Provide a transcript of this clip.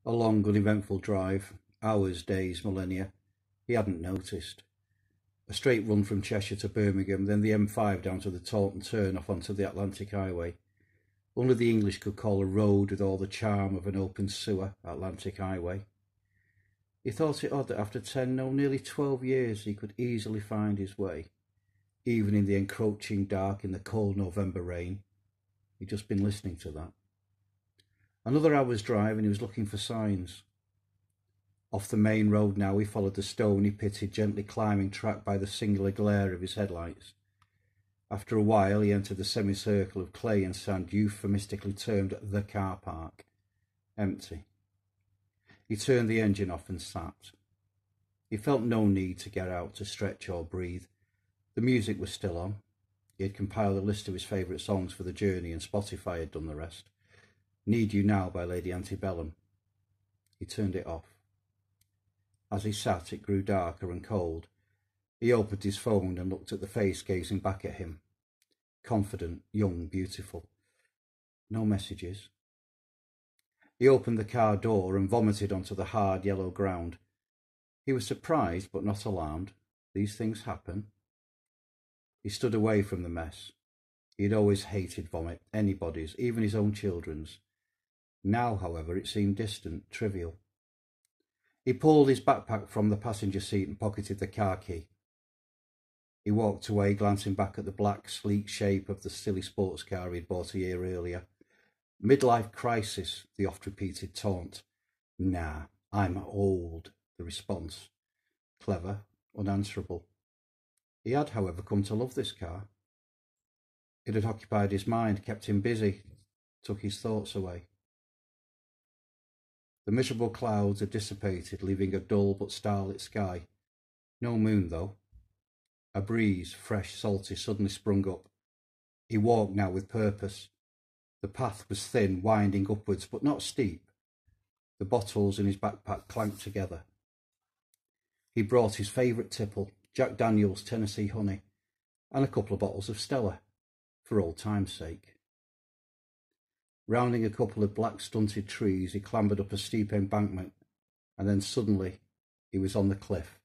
A long, uneventful drive, hours, days, millennia. He hadn't noticed. A straight run from Cheshire to Birmingham, then the M5 down to the Taunton turn off onto the Atlantic Highway. Only the English could call a road with all the charm of an open sewer Atlantic Highway. He thought it odd that after 10, no, nearly 12 years he could easily find his way, even in the encroaching dark in the cold November rain. He'd just been listening to that. Another hour's drive and he was looking for signs. Off the main road now he followed the stony pitted, gently climbing track by the singular glare of his headlights. After a while he entered the semicircle of clay and sand euphemistically termed the car park. Empty. He turned the engine off and sat. He felt no need to get out, to stretch or breathe. The music was still on. He had compiled a list of his favourite songs for the journey and Spotify had done the rest. Need You Now by Lady Antebellum. He turned it off. As he sat, it grew darker and cold. He opened his phone and looked at the face gazing back at him. Confident, young, beautiful. No messages. He opened the car door and vomited onto the hard yellow ground. He was surprised but not alarmed. These things happen. He stood away from the mess. He had always hated vomit, anybody's, even his own children's. Now, however, it seemed distant, trivial. He pulled his backpack from the passenger seat and pocketed the car key. He walked away, glancing back at the black, sleek shape of the silly sports car he'd bought a year earlier. Midlife crisis, the oft-repeated taunt. Nah, I'm old, the response. Clever, unanswerable. He had, however, come to love this car. It had occupied his mind, kept him busy, took his thoughts away. The miserable clouds had dissipated, leaving a dull but starlit sky. No moon, though. A breeze, fresh, salty, suddenly sprung up. He walked now with purpose. The path was thin, winding upwards, but not steep. The bottles in his backpack clanked together. He brought his favourite tipple, Jack Daniel's Tennessee Honey, and a couple of bottles of Stella, for old time's sake. Rounding a couple of black stunted trees, he clambered up a steep embankment, and then suddenly he was on the cliff.